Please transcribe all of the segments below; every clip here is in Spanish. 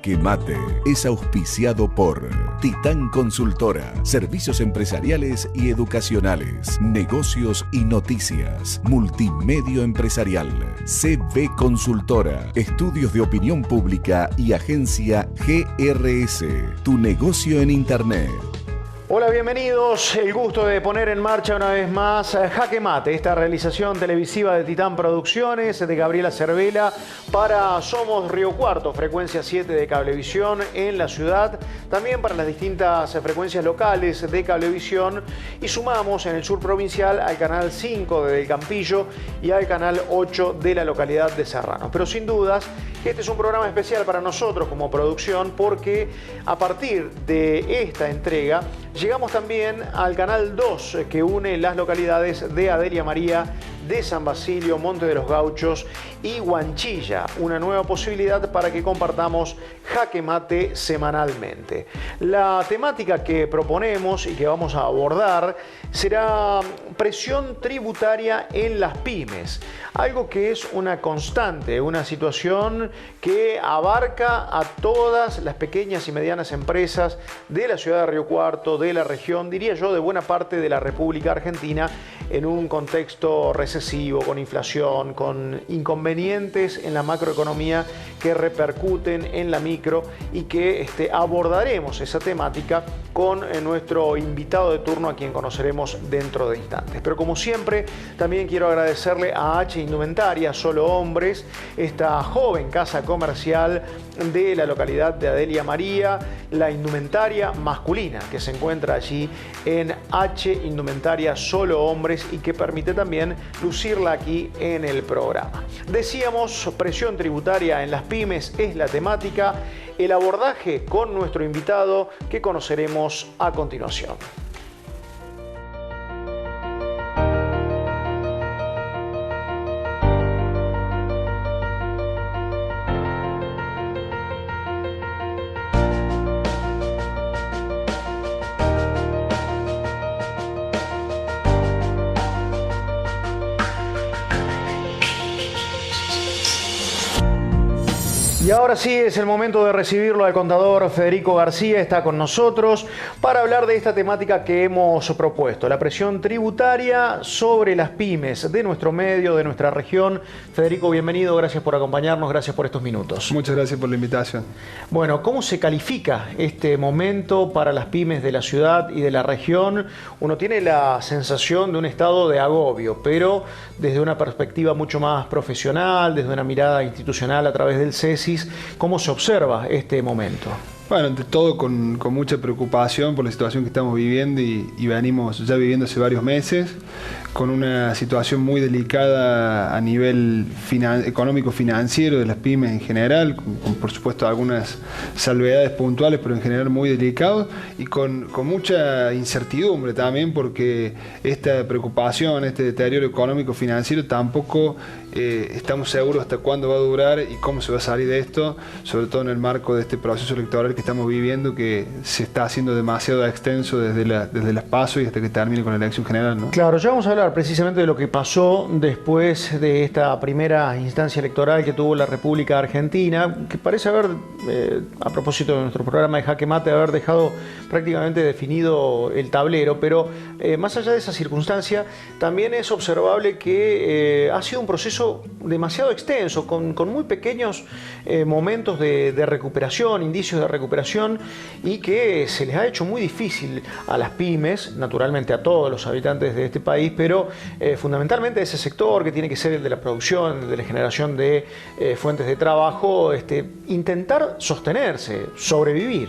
Jaque Mate es auspiciado por Titán Consultora, servicios empresariales y educacionales, negocios y noticias, multimedio empresarial, CB Consultora, estudios de opinión pública y agencia GRS, tu negocio en Internet. Hola, bienvenidos. El gusto de poner en marcha una vez más Jaque Mate, esta realización televisiva de Titán Producciones, de Gabriela Cervela, para Somos Río Cuarto, frecuencia 7 de Cablevisión en la ciudad, también para las distintas frecuencias locales de Cablevisión, y sumamos en el sur provincial al canal 5 de Del Campillo y al canal 8 de la localidad de Serrano. Pero sin dudas, este es un programa especial para nosotros como producción, porque a partir de esta entrega llegamos también al canal 2, que une las localidades de Adelia María, de San Basilio, Monte de los Gauchos y Huanchilla, una nueva posibilidad para que compartamos Jaque Mate semanalmente. La temática que proponemos y que vamos a abordar será presión tributaria en las pymes, algo que es una constante, una situación que abarca a todas las pequeñas y medianas empresas de la ciudad de Río Cuarto, de la región, diría yo, de buena parte de la República Argentina, en un contexto recesivo, con inflación, con inconvenientes en la macroeconomía que repercuten en la micro, y que abordaremos esa temática con nuestro invitado de turno, a quien conoceremos dentro de instantes. Pero como siempre, también quiero agradecerle a H Indumentaria Solo Hombres, esta joven casa comercial de la localidad de Adelia María, la indumentaria masculina que se encuentra allí en H Indumentaria Solo Hombres, y que permite también lucirla aquí en el programa. Decíamos, presión tributaria en las pymes es la temática, el abordaje con nuestro invitado que conoceremos a continuación. Y ahora sí es el momento de recibirlo al contador Federico García. Está con nosotros para hablar de esta temática que hemos propuesto, la presión tributaria sobre las pymes de nuestro medio, de nuestra región. Federico, bienvenido, gracias por acompañarnos, gracias por estos minutos. Muchas gracias por la invitación. Bueno, ¿cómo se califica este momento para las pymes de la ciudad y de la región? Uno tiene la sensación de un estado de agobio, pero desde una perspectiva mucho más profesional, desde una mirada institucional a través del CESI, ¿cómo se observa este momento? Bueno, ante todo con mucha preocupación por la situación que estamos viviendo y venimos ya viviendo hace varios meses, con una situación muy delicada a nivel económico-financiero de las pymes en general, con por supuesto algunas salvedades puntuales, pero en general muy delicado, y con mucha incertidumbre también, porque esta preocupación, este deterioro económico-financiero, tampoco estamos seguros hasta cuándo va a durar y cómo se va a salir de esto, sobre todo en el marco de este proceso electoral que estamos viviendo, que se está haciendo demasiado extenso desde las PASO y hasta que termine con la elección general, ¿no? Claro, ya vamos a hablar precisamente de lo que pasó después de esta primera instancia electoral que tuvo la República Argentina, que parece haber, a propósito de nuestro programa de Jaque Mate, haber dejado prácticamente definido el tablero, pero más allá de esa circunstancia, también es observable que ha sido un proceso demasiado extenso, con muy pequeños momentos de recuperación, indicios de recuperación, y que se les ha hecho muy difícil a las pymes, naturalmente a todos los habitantes de este país, pero fundamentalmente a ese sector que tiene que ser el de la producción, el de la generación de fuentes de trabajo, intentar sostenerse, sobrevivir.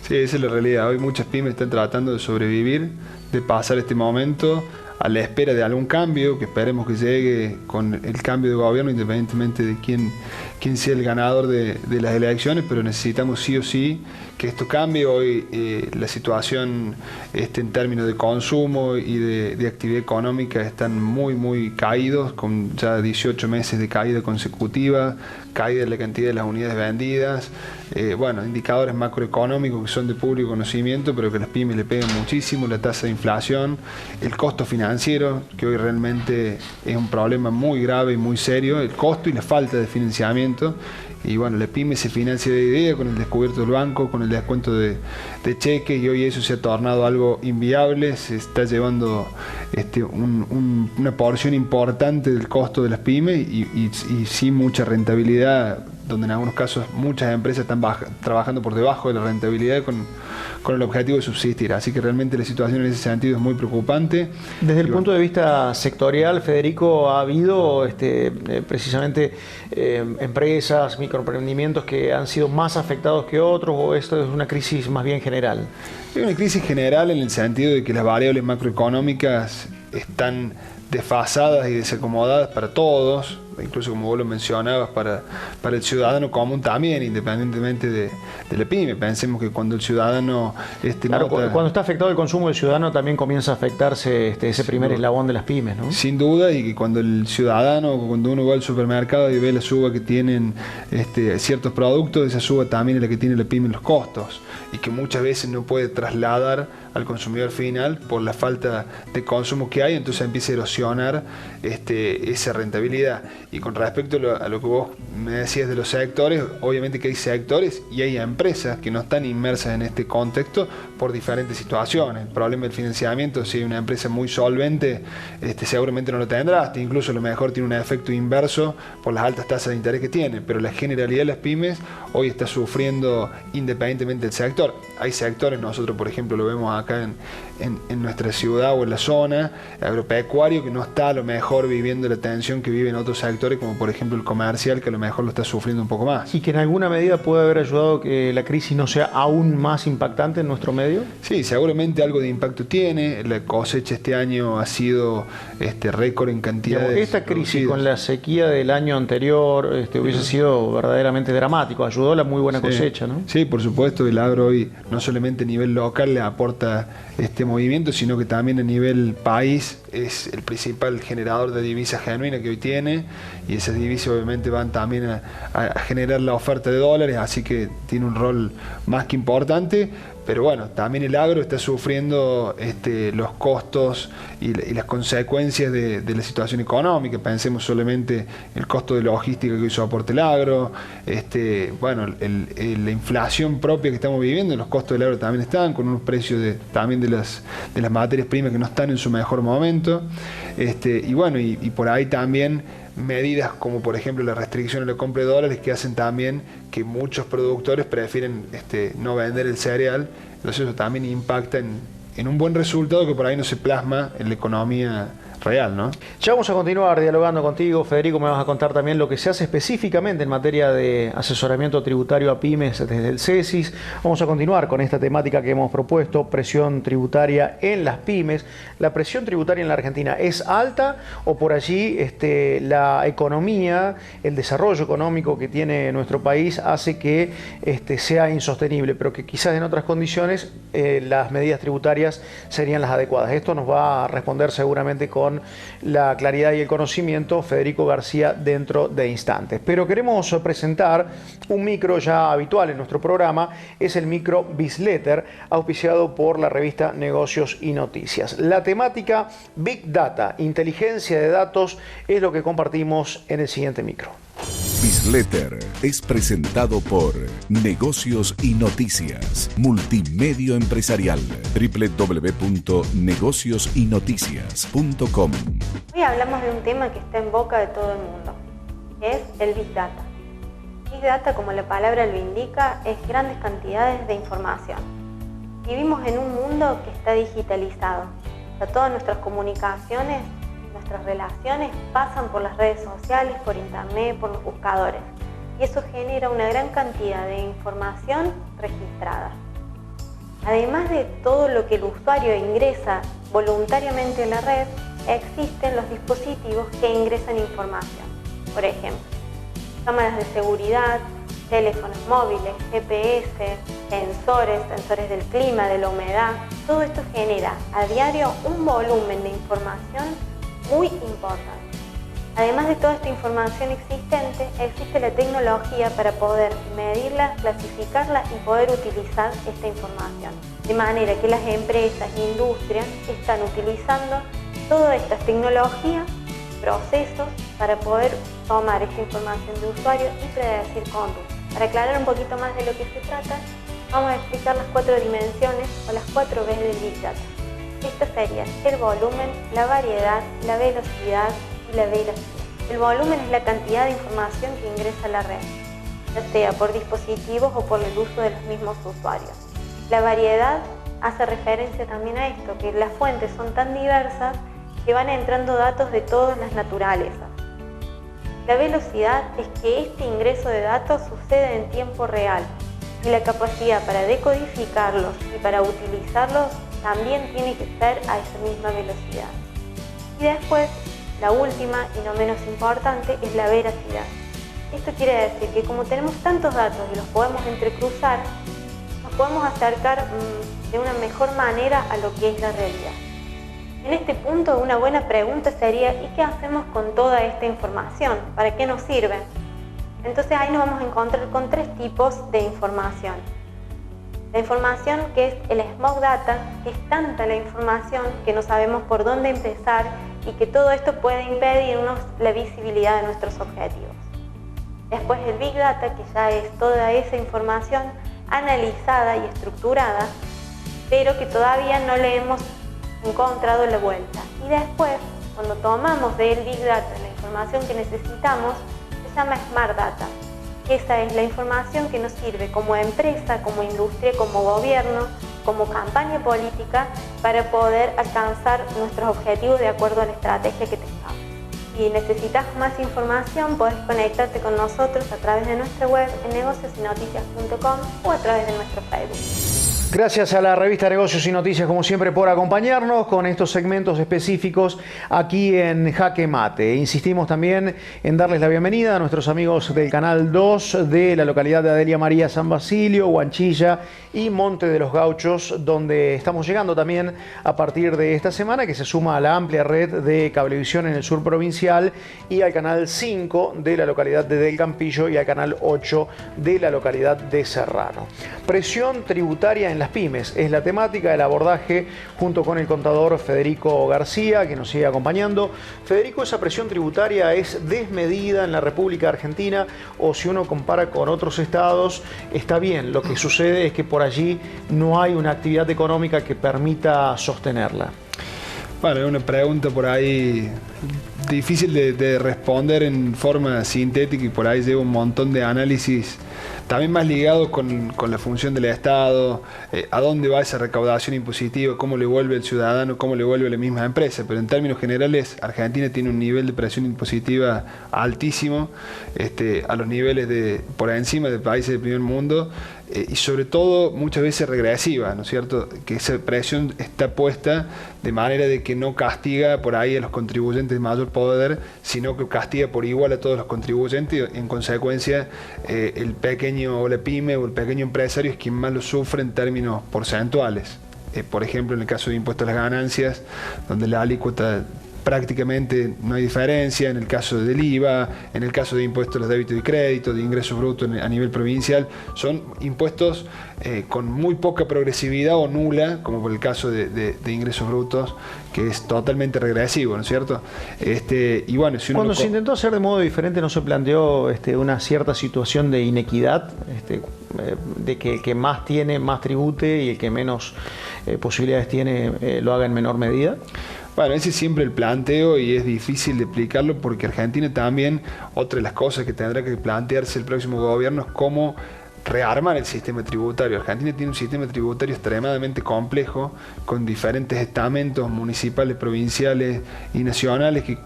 Sí, esa es la realidad. Hoy muchas pymes están tratando de sobrevivir, de pasar este momento a la espera de algún cambio, que esperemos que llegue con el cambio de gobierno, independientemente de quién sea el ganador de las elecciones, pero necesitamos sí o sí que esto cambie. Hoy la situación en términos de consumo y de actividad económica están muy caídos, con ya 18 meses de caída consecutiva, caída de la cantidad de las unidades vendidas, indicadores macroeconómicos que son de público conocimiento, pero que las pymes le pegan muchísimo, la tasa de inflación, el costo financiero, que hoy realmente es un problema muy grave y muy serio, el costo y la falta de financiamiento. Y bueno, la pyme se financia de idea con el descubierto del banco, con el descuento de cheques, y hoy eso se ha tornado algo inviable. Se está llevando una porción importante del costo de las pymes y sin mucha rentabilidad, donde en algunos casos muchas empresas están trabajando por debajo de la rentabilidad con el objetivo de subsistir. Así que realmente la situación en ese sentido es muy preocupante. Desde el punto de vista sectorial, Federico, ¿ha habido precisamente empresas, microemprendimientos que han sido más afectados que otros, o esto es una crisis más bien general? Es una crisis general en el sentido de que las variables macroeconómicas están desfasadas y desacomodadas para todos, incluso como vos lo mencionabas, para el ciudadano común también, independientemente de la pyme. Pensemos que cuando el ciudadano... Claro, cuando está afectado el consumo del ciudadano también comienza a afectarse ese primer eslabón de las pymes, ¿no? Sin duda, y que cuando el ciudadano, cuando uno va al supermercado y ve la suba que tienen ciertos productos, esa suba también es la que tiene la pyme en los costos, y que muchas veces no puede trasladar al consumidor final por la falta de consumo que hay, entonces empieza a erosionar esa rentabilidad. Y con respecto a lo que vos me decías de los sectores, obviamente que hay sectores y hay empresas que no están inmersas en este contexto por diferentes situaciones. El problema del financiamiento, si hay una empresa muy solvente, seguramente no lo tendrá, incluso a lo mejor tiene un efecto inverso por las altas tasas de interés que tiene, pero la generalidad de las pymes hoy está sufriendo independientemente del sector. Hay sectores, nosotros por ejemplo lo vemos acá en nuestra ciudad o en la zona, agropecuario, que no está a lo mejor viviendo la tensión que viven otros sectores, como por ejemplo el comercial, que a lo mejor lo está sufriendo un poco más. ¿Y que en alguna medida puede haber ayudado que la crisis no sea aún más impactante en nuestro medio? Sí, seguramente algo de impacto tiene. La cosecha este año ha sido récord en cantidades. Esta crisis con la sequía del año anterior hubiese sido verdaderamente dramático. Ayudó la muy buena cosecha, ¿no? Sí, por supuesto. El agro hoy no solamente a nivel local le aporta este movimiento, sino que también a nivel país es el principal generador de divisas genuina que hoy tiene, y esas divisas obviamente van también a generar la oferta de dólares, así que tiene un rol más que importante. Pero bueno, también el agro está sufriendo los costos y las consecuencias de la situación económica. Pensemos solamente el costo de logística que hoy soporta el agro, la inflación propia que estamos viviendo, los costos del agro también están con unos precios también de las materias primas que no están en su mejor momento. Y por ahí también medidas como por ejemplo la restricción a la compra de dólares, que hacen también que muchos productores prefieren no vender el cereal. Entonces eso también impacta en un buen resultado que por ahí no se plasma en la economía real, ¿no? Ya vamos a continuar dialogando contigo, Federico. Me vas a contar también lo que se hace específicamente en materia de asesoramiento tributario a pymes desde el CESIS. Vamos a continuar con esta temática que hemos propuesto, presión tributaria en las pymes. ¿La presión tributaria en la Argentina es alta, o por allí la economía, el desarrollo económico que tiene nuestro país hace que sea insostenible, pero que quizás en otras condiciones las medidas tributarias serían las adecuadas? Esto nos va a responder seguramente con la claridad y el conocimiento Federico García dentro de instantes. Pero queremos presentar un micro ya habitual en nuestro programa, es el micro Bizletter, auspiciado por la revista Negocios y Noticias. La temática Big Data, inteligencia de datos, es lo que compartimos en el siguiente micro. Bizletter es presentado por Negocios y Noticias, multimedio empresarial, www.negociosinoticias.com. Hoy hablamos de un tema que está en boca de todo el mundo, que es el Big Data. Big Data, como la palabra lo indica, es grandes cantidades de información. Vivimos en un mundo que está digitalizado. O sea, todas nuestras comunicaciones, nuestras relaciones pasan por las redes sociales, por internet, por los buscadores. Y eso genera una gran cantidad de información registrada. Además de todo lo que el usuario ingresa voluntariamente en la red, existen los dispositivos que ingresan información. Por ejemplo, cámaras de seguridad, teléfonos móviles, GPS, sensores del clima, de la humedad. Todo esto genera a diario un volumen de información muy importante. Además de toda esta información existente, existe la tecnología para poder medirla, clasificarla y poder utilizar esta información. De manera que las empresas e industrias están utilizando todas estas tecnologías, procesos, para poder tomar esta información de usuario y predecir conducta. Para aclarar un poquito más de lo que se trata, vamos a explicar las 4 dimensiones o las 4 Bs del Big Data. Estas serían el volumen, la variedad, la velocidad y la veracidad. El volumen es la cantidad de información que ingresa a la red, ya sea por dispositivos o por el uso de los mismos usuarios. La variedad hace referencia también a esto, que las fuentes son tan diversas que van entrando datos de todas las naturalezas. La velocidad es que este ingreso de datos sucede en tiempo real y la capacidad para decodificarlos y para utilizarlos también tiene que ser a esa misma velocidad. Y después, la última y no menos importante es la veracidad. Esto quiere decir que como tenemos tantos datos y los podemos entrecruzar, nos podemos acercar de una mejor manera a lo que es la realidad. En este punto, una buena pregunta sería: ¿y qué hacemos con toda esta información? ¿Para qué nos sirve? Entonces ahí nos vamos a encontrar con 3 tipos de información. La información que es el Smog Data, que es tanta la información que no sabemos por dónde empezar y que todo esto puede impedirnos la visibilidad de nuestros objetivos. Después el Big Data, que ya es toda esa información analizada y estructurada, pero que todavía no le hemos encontrado la vuelta. Y después, cuando tomamos del Big Data la información que necesitamos, se llama Smart Data. Esa es la información que nos sirve como empresa, como industria, como gobierno, como campaña política para poder alcanzar nuestros objetivos de acuerdo a la estrategia que tengamos. Si necesitas más información, podés conectarte con nosotros a través de nuestra web en negociosinoticias.com o a través de nuestro Facebook. Gracias a la revista Negocios y Noticias, como siempre, por acompañarnos con estos segmentos específicos aquí en Jaque Mate. Insistimos también en darles la bienvenida a nuestros amigos del Canal 2 de la localidad de Adelia María San Basilio, Huanchilla y Monte de los Gauchos, donde estamos llegando también a partir de esta semana, que se suma a la amplia red de cablevisión en el sur provincial, y al Canal 5 de la localidad de Del Campillo y al Canal 8 de la localidad de Serrano. Presión tributaria en las pymes es la temática del abordaje junto con el contador Federico García, que nos sigue acompañando. Federico, ¿esa presión tributaria es desmedida en la República Argentina o, si uno compara con otros estados, está bien? Lo que sucede es que por allí no hay una actividad económica que permita sostenerla. Bueno, es una pregunta por ahí difícil de responder en forma sintética y por ahí lleva un montón de análisis, también más ligado con la función del Estado, a dónde va esa recaudación impositiva, cómo le vuelve el ciudadano, cómo le vuelve la misma empresa. Pero en términos generales, Argentina tiene un nivel de presión impositiva altísimo, a los niveles por encima de países del primer mundo, y sobre todo muchas veces regresiva, ¿no es cierto? Que esa presión está puesta de manera de que no castiga por ahí a los contribuyentes de mayor poder, sino que castiga por igual a todos los contribuyentes, y en consecuencia el pequeño o la pyme o el pequeño empresario es quien más lo sufre en términos porcentuales. Por ejemplo, en el caso de impuestos a las ganancias, donde la alícuota prácticamente no hay diferencia, en el caso del IVA, en el caso de impuestos a los débitos y créditos, de ingresos brutos a nivel provincial, son impuestos con muy poca progresividad o nula, como por el caso de ingresos brutos, que es totalmente regresivo, ¿no es cierto? Y bueno, si uno Cuando se intentó hacer de modo diferente, ¿no se planteó una cierta situación de inequidad? De que el que más tiene, más tribute, y el que menos posibilidades tiene, lo haga en menor medida. Bueno, ese es siempre el planteo y es difícil de explicarlo porque Argentina también, otra de las cosas que tendrá que plantearse el próximo gobierno es cómo rearmar el sistema tributario. Argentina tiene un sistema tributario extremadamente complejo, con diferentes estamentos municipales, provinciales y nacionales que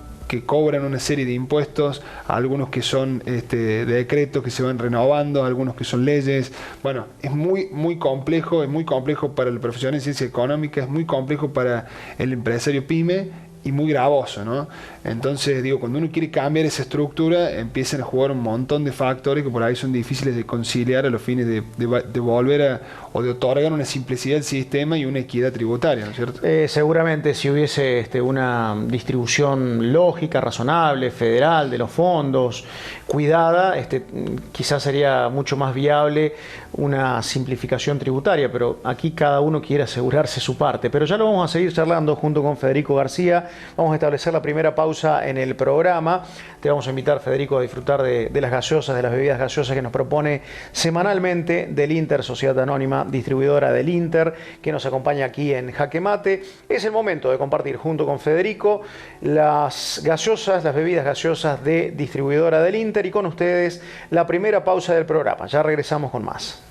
cobran una serie de impuestos, algunos que son decretos que se van renovando, algunos que son leyes. Bueno, es muy complejo, es muy complejo para el profesional en ciencia económica, es muy complejo para el empresario pyme y muy gravoso, ¿no? Entonces, digo, cuando uno quiere cambiar esa estructura, empiezan a jugar un montón de factores que por ahí son difíciles de conciliar a los fines de volver o de otorgar una simplicidad al sistema y una equidad tributaria, ¿no es cierto? Seguramente si hubiese una distribución lógica, razonable, federal de los fondos, cuidada, quizás sería mucho más viable una simplificación tributaria, pero aquí cada uno quiere asegurarse su parte. Pero ya lo vamos a seguir charlando junto con Federico García. Vamos a establecer la primera pausa en el programa. Te vamos a invitar, Federico, a disfrutar de las gaseosas, de las bebidas gaseosas que nos propone semanalmente del Inter, Sociedad Anónima, distribuidora del Inter, que nos acompaña aquí en Jaque Mate. Es el momento de compartir junto con Federico las gaseosas, las bebidas gaseosas de distribuidora del Inter, y con ustedes la primera pausa del programa. Ya regresamos con más.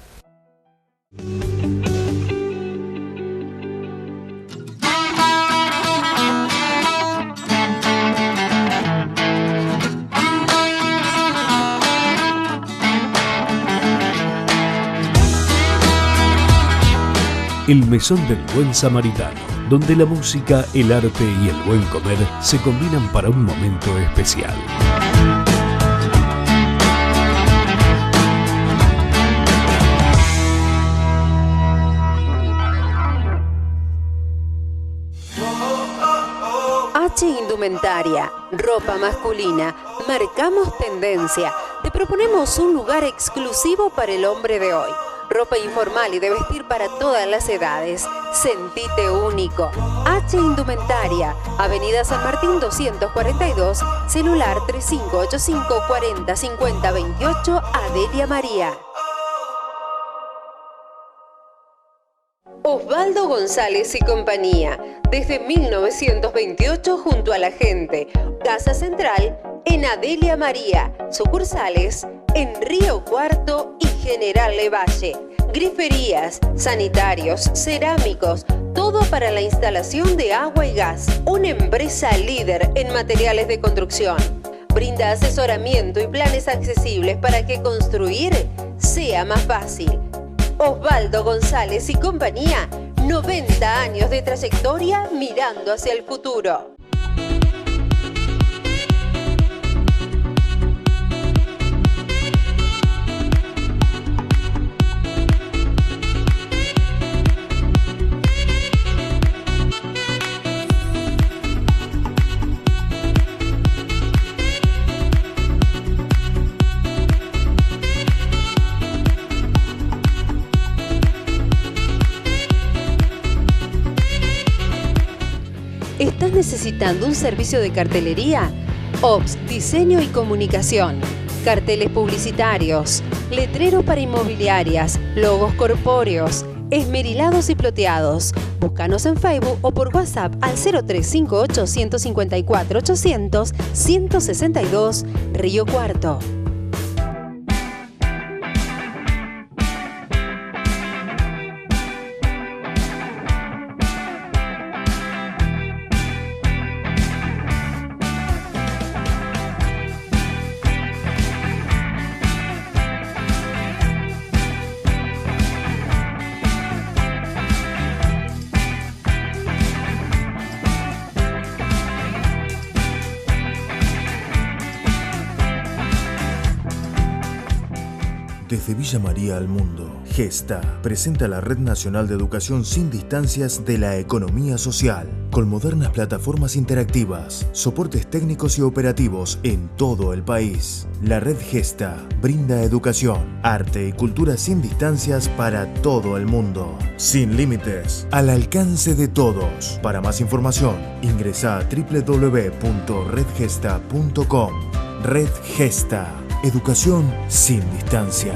El Mesón del Buen Samaritano, donde la música, el arte y el buen comer se combinan para un momento especial. H Indumentaria, ropa masculina, marcamos tendencia. Te proponemos un lugar exclusivo para el hombre de hoy. Ropa informal y de vestir para todas las edades. Sentite único. H Indumentaria, Avenida San Martín 242, celular 3585 40 50 28, Adelia María. Osvaldo González y compañía, desde 1928 junto a la gente. Casa Central en Adelia María, sucursales en Río Cuarto y General Levalle. Griferías, sanitarios, cerámicos, todo para la instalación de agua y gas. Una empresa líder en materiales de construcción. Brinda asesoramiento y planes accesibles para que construir sea más fácil. Osvaldo González y compañía, 90 años de trayectoria mirando hacia el futuro. ¿Estás necesitando un servicio de cartelería? OPS, diseño y comunicación. Carteles publicitarios, letreros para inmobiliarias, logos corpóreos, esmerilados y ploteados. Búscanos en Facebook o por WhatsApp al 0358 154 800 162 Río Cuarto. Desde Villa María al mundo, Gesta presenta la Red Nacional de Educación sin Distancias de la Economía Social, con modernas plataformas interactivas, soportes técnicos y operativos en todo el país. La Red Gesta brinda educación, arte y cultura sin distancias para todo el mundo, sin límites, al alcance de todos. Para más información, ingresa a www.redgesta.com. Red Gesta. Educación sin distancia.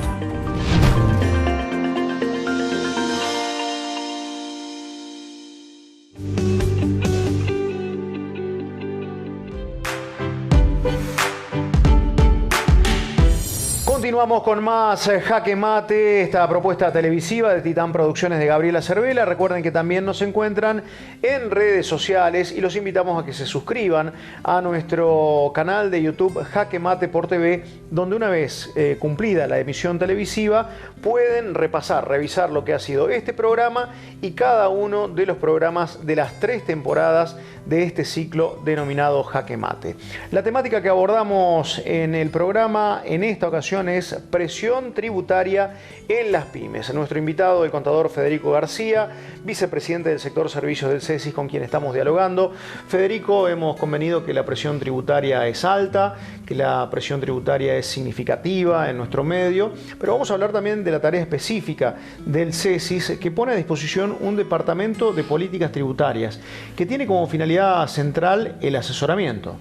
Continuamos con más Jaque Mate, esta propuesta televisiva de Titán Producciones de Gabriela Cervela. Recuerden que también nos encuentran en redes sociales y los invitamos a que se suscriban a nuestro canal de YouTube Jaque Mate por TV, donde una vez cumplida la emisión televisiva pueden repasar, revisar lo que ha sido este programa y cada uno de los programas de las 3 temporadas de este ciclo denominado Jaque Mate. La temática que abordamos en el programa en esta ocasión es presión tributaria en las pymes. Nuestro invitado, el contador Federico García, vicepresidente del sector servicios del CESIS, con quien estamos dialogando. Federico, hemos convenido que la presión tributaria es alta, que la presión tributaria es significativa en nuestro medio, pero vamos a hablar también de la tarea específica del CESIS, que pone a disposición un departamento de políticas tributarias que tiene como finalidad central el asesoramiento.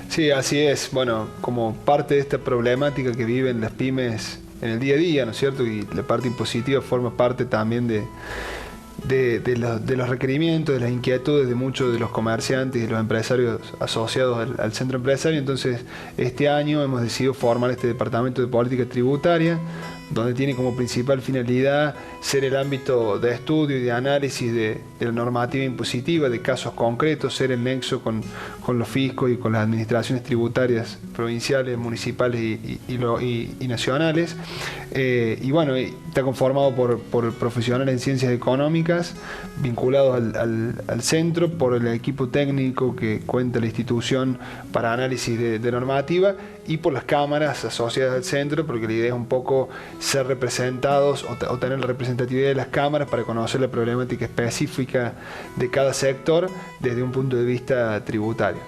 Sí, así es. Bueno, como parte de esta problemática que viven las pymes en el día a día, ¿no es cierto? Y la parte impositiva forma parte también de los requerimientos, de las inquietudes de muchos de los comerciantes y de los empresarios asociados al centro empresario. Entonces, este año hemos decidido formar este departamento de política tributaria, donde tiene como principal finalidad ser el ámbito de estudio y de análisis de la normativa impositiva, de casos concretos, ser el nexo con los fiscos y con las administraciones tributarias provinciales, municipales y nacionales. Y bueno, está conformado por profesionales en ciencias económicas vinculados al centro, por el equipo técnico que cuenta la institución para análisis de normativa, y por las cámaras asociadas al centro, porque la idea es un poco ser representados o tener la representatividad de las cámaras para conocer la problemática específica de cada sector desde un punto de vista tributario.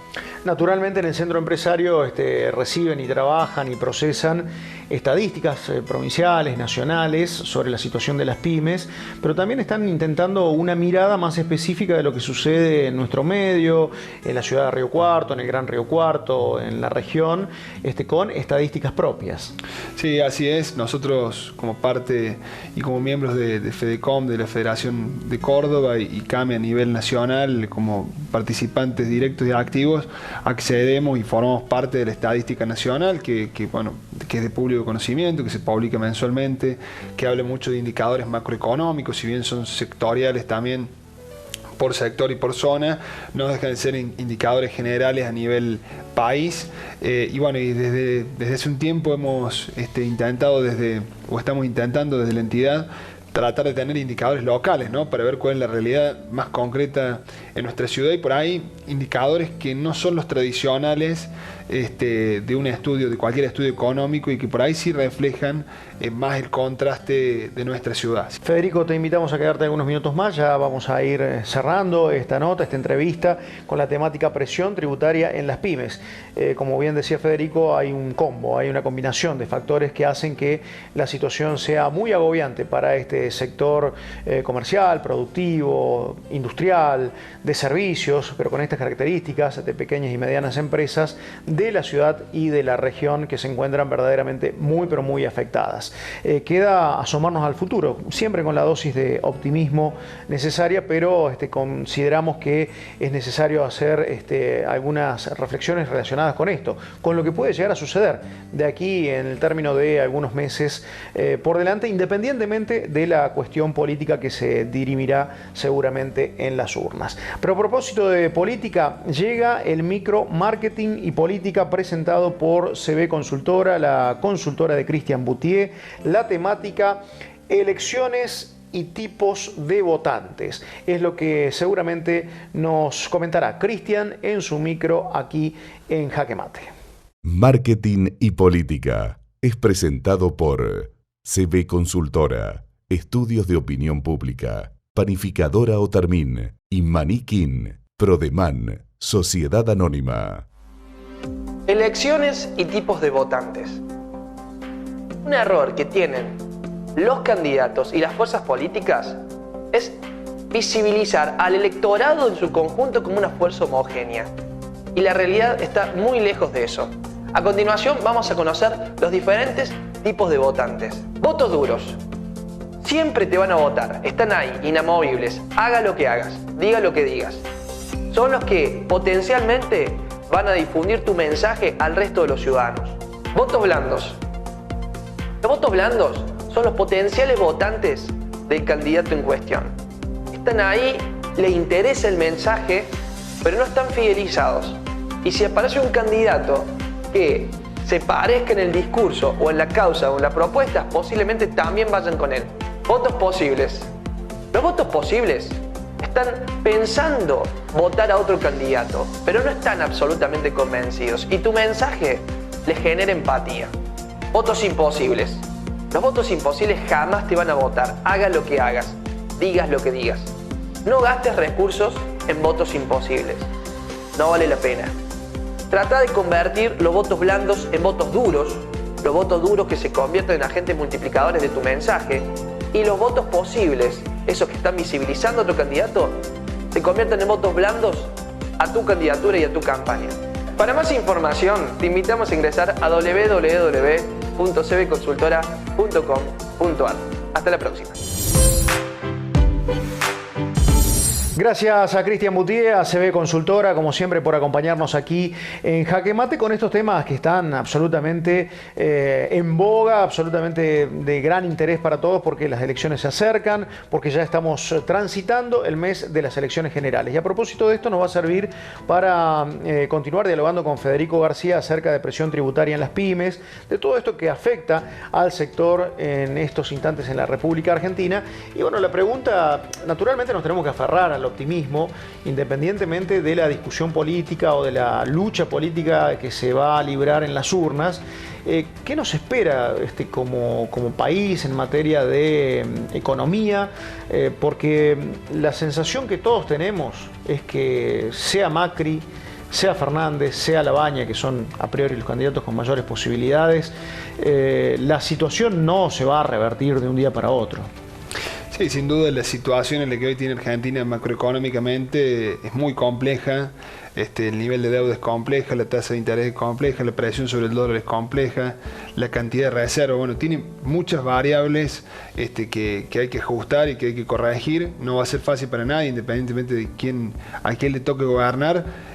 Naturalmente, en el centro empresario reciben y trabajan y procesan estadísticas provinciales, nacionales, sobre la situación de las pymes, pero también están intentando una mirada más específica de lo que sucede en nuestro medio, en la ciudad de Río Cuarto, en el Gran Río Cuarto, en la región, con estadísticas propias. Sí, así es. Nosotros, como parte y como miembros de FEDECOM, de la Federación de Córdoba y CAME a nivel nacional, como participantes directos y activos, accedemos y formamos parte de la estadística nacional, que es de público conocimiento, que se publica mensualmente, que habla mucho de indicadores macroeconómicos, si bien son sectoriales también por sector y por zona, no dejan de ser indicadores generales a nivel país. Y desde hace un tiempo hemos estamos intentando desde la entidad tratar de tener indicadores locales, ¿no? Para ver cuál es la realidad más concreta en nuestra ciudad, y por ahí indicadores que no son los tradicionales de un estudio, de cualquier estudio económico, y que por ahí sí reflejan más el contraste de nuestra ciudad. Federico, te invitamos a quedarte algunos minutos más. Ya vamos a ir cerrando esta entrevista con la temática presión tributaria en las pymes. Como bien decía Federico, hay un combo, hay una combinación de factores que hacen que la situación sea muy agobiante para este sector comercial, productivo, industrial, de servicios, pero con estas características de pequeñas y medianas empresas de la ciudad y de la región, que se encuentran verdaderamente muy pero muy afectadas. Queda asomarnos al futuro, siempre con la dosis de optimismo necesaria, pero consideramos que es necesario hacer algunas reflexiones relacionadas con esto, con lo que puede llegar a suceder de aquí en el término de algunos meses por delante, independientemente de la cuestión política que se dirimirá seguramente en las urnas. Pero a propósito de política, llega el micro marketing y política presentado por CB Consultora, la consultora de Cristian Boutier. La temática: elecciones y tipos de votantes. Es lo que seguramente nos comentará Cristian en su micro aquí en Jaque Mate. Marketing y política es presentado por CB Consultora, Estudios de Opinión Pública, Panificadora Otarmín y Maniquín, Prodeman, Sociedad Anónima. Elecciones y tipos de votantes. Un error que tienen los candidatos y las fuerzas políticas es visibilizar al electorado en su conjunto como una fuerza homogénea. Y la realidad está muy lejos de eso. A continuación vamos a conocer los diferentes tipos de votantes. Votos duros. Siempre te van a votar, están ahí, inamovibles, haga lo que hagas, diga lo que digas. Son los que potencialmente van a difundir tu mensaje al resto de los ciudadanos. Votos blandos. Los votos blandos son los potenciales votantes del candidato en cuestión. Están ahí, les interesa el mensaje, pero no están fidelizados. Y si aparece un candidato que se parezca en el discurso o en la causa o en la propuesta, posiblemente también vayan con él. Votos posibles. Los votos posibles están pensando votar a otro candidato, pero no están absolutamente convencidos y tu mensaje les genera empatía. Votos imposibles. Los votos imposibles jamás te van a votar, hagas lo que hagas, digas lo que digas. No gastes recursos en votos imposibles, no vale la pena. Trata de convertir los votos blandos en votos duros, los votos duros que se convierten en agentes multiplicadores de tu mensaje, y los votos posibles, esos que están visibilizando a tu candidato, se convierten en votos blandos a tu candidatura y a tu campaña. Para más información, te invitamos a ingresar a www.cbconsultora.com.ar. Hasta la próxima. Gracias a Cristian Boutier, a CB Consultora, como siempre, por acompañarnos aquí en Jaque Mate con estos temas que están absolutamente en boga, absolutamente de gran interés para todos, porque las elecciones se acercan, porque ya estamos transitando el mes de las elecciones generales. Y a propósito de esto, nos va a servir para continuar dialogando con Federico García acerca de presión tributaria en las pymes, de todo esto que afecta al sector en estos instantes en la República Argentina. Y bueno, la pregunta, naturalmente nos tenemos que aferrar al optimismo, independientemente de la discusión política o de la lucha política que se va a librar en las urnas. ¿Qué nos espera como país en materia de economía? Porque la sensación que todos tenemos es que sea Macri, sea Fernández, sea Labaña, que son a priori los candidatos con mayores posibilidades, la situación no se va a revertir de un día para otro. Sí, sin duda la situación en la que hoy tiene Argentina macroeconómicamente es muy compleja. El nivel de deuda es compleja, la tasa de interés es compleja, la presión sobre el dólar es compleja, la cantidad de reservas, bueno, tiene muchas variables que hay que ajustar y que hay que corregir. No va a ser fácil para nadie, independientemente de a quién le toque gobernar.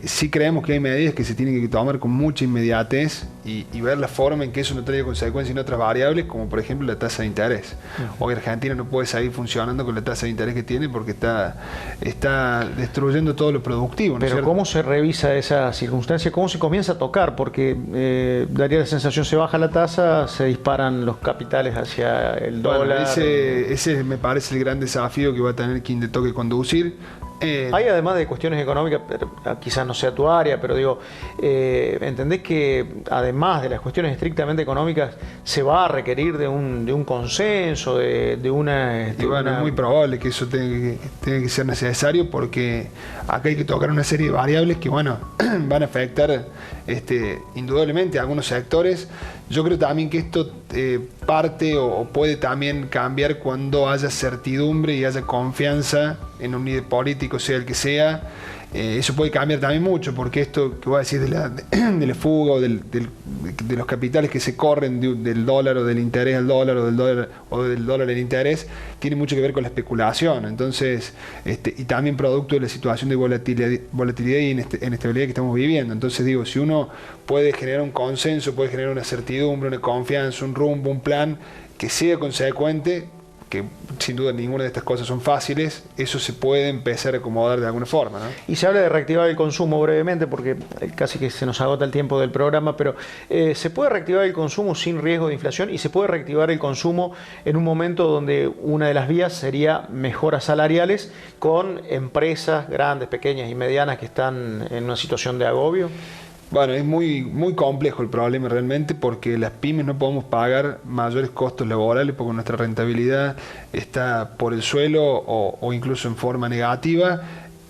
Sí creemos que hay medidas que se tienen que tomar con mucha inmediatez y ver la forma en que eso no traiga consecuencias en otras variables, como por ejemplo la tasa de interés. Hoy Argentina no puede seguir funcionando con la tasa de interés que tiene porque está destruyendo todo lo productivo, ¿no? Pero ¿cómo se revisa esa circunstancia? ¿Cómo se comienza a tocar? Porque daría la sensación, se baja la tasa, se disparan los capitales hacia el dólar. Ese me parece el gran desafío que va a tener quien le toque conducir. Hay además de cuestiones económicas, pero quizás no sea tu área, pero digo, ¿entendés que además de las cuestiones estrictamente económicas se va a requerir de un consenso, de una... Y bueno, es muy probable que eso tenga que ser necesario, porque acá hay que tocar una serie de variables que, bueno, van a afectar indudablemente a algunos sectores. Yo creo también que esto parte o puede también cambiar cuando haya certidumbre y haya confianza en un líder político, sea el que sea. Eso puede cambiar también mucho, porque esto que voy a decir de la fuga o de los capitales que se corren del dólar o del interés al dólar o del dólar al interés, tiene mucho que ver con la especulación. Entonces, y también producto de la situación de volatilidad y inestabilidad que estamos viviendo. Entonces digo, si uno puede generar un consenso, puede generar una certidumbre, una confianza, un rumbo, un plan que sea consecuente, que sin duda ninguna de estas cosas son fáciles, eso se puede empezar a acomodar de alguna forma, ¿no? Y se habla de reactivar el consumo brevemente, porque casi que se nos agota el tiempo del programa, pero ¿se puede reactivar el consumo sin riesgo de inflación? ¿Y se puede reactivar el consumo en un momento donde una de las vías sería mejoras salariales con empresas grandes, pequeñas y medianas que están en una situación de agobio? Bueno, es muy, muy complejo el problema realmente, porque las pymes no podemos pagar mayores costos laborales porque nuestra rentabilidad está por el suelo o incluso en forma negativa.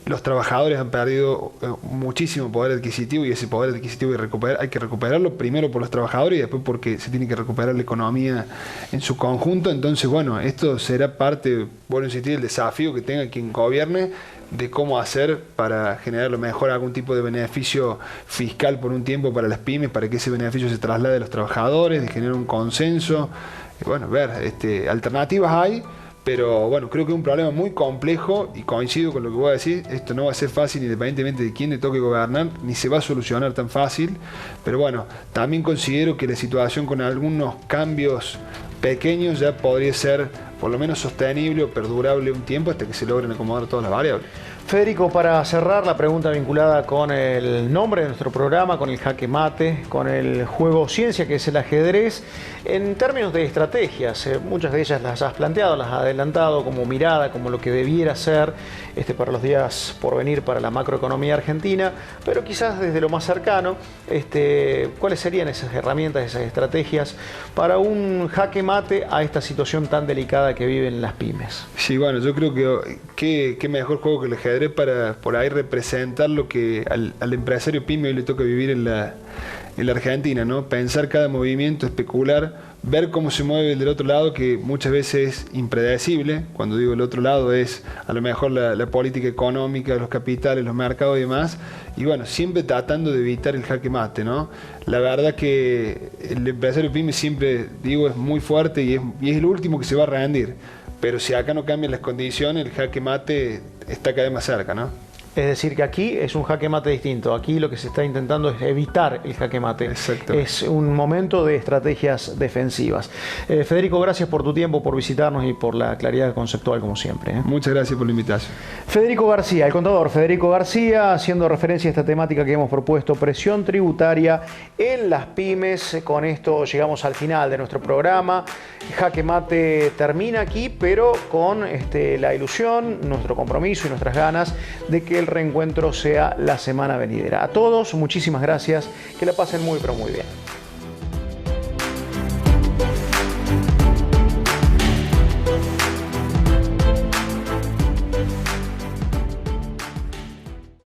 Los trabajadores han perdido muchísimo poder adquisitivo, y ese poder adquisitivo hay que recuperarlo primero por los trabajadores y después porque se tiene que recuperar la economía en su conjunto. Entonces, bueno, esto será parte, bueno, insistir, el desafío que tenga quien gobierne, de cómo hacer para generar lo mejor algún tipo de beneficio fiscal por un tiempo para las pymes, para que ese beneficio se traslade a los trabajadores, de generar un consenso. Bueno, ver, alternativas hay, pero bueno, creo que es un problema muy complejo y coincido con lo que voy a decir. Esto no va a ser fácil independientemente de quién le toque gobernar, ni se va a solucionar tan fácil, pero bueno, también considero que la situación con algunos cambios pequeños ya podría ser por lo menos sostenible o perdurable un tiempo hasta que se logren acomodar todas las variables. Federico, para cerrar, la pregunta vinculada con el nombre de nuestro programa, con el jaque mate, con el juego ciencia que es el ajedrez, en términos de estrategias, muchas de ellas las has planteado, las has adelantado como mirada, como lo que debiera ser para los días por venir para la macroeconomía argentina, pero quizás desde lo más cercano, ¿cuáles serían esas herramientas, esas estrategias para un jaque mate a esta situación tan delicada que viven las pymes? Sí, bueno, yo creo que qué mejor juego que el ajedrez para por ahí representar lo que al empresario pyme hoy le toca vivir en la Argentina, ¿no? Pensar cada movimiento, especular, ver cómo se mueve el del otro lado, que muchas veces es impredecible. Cuando digo el otro lado es a lo mejor la política económica, los capitales, los mercados y demás. Y bueno, siempre tratando de evitar el jaque mate, ¿no? La verdad que el empresario pyme siempre, digo, es muy fuerte y es el último que se va a rendir. Pero si acá no cambian las condiciones, el jaque mate está cada vez más cerca, ¿no? Es decir, que aquí es un jaque mate distinto. Aquí lo que se está intentando es evitar el jaque mate. Es un momento de estrategias defensivas. Federico, gracias por tu tiempo, por visitarnos y por la claridad conceptual, como siempre. Muchas gracias por la invitación. Federico García, el contador Federico García, haciendo referencia a esta temática que hemos propuesto, presión tributaria en las pymes. Con esto llegamos al final de nuestro programa. Jaque mate termina aquí, pero con la ilusión, nuestro compromiso y nuestras ganas de que el reencuentro sea la semana venidera. A todos, muchísimas gracias. Que la pasen muy, pero muy bien.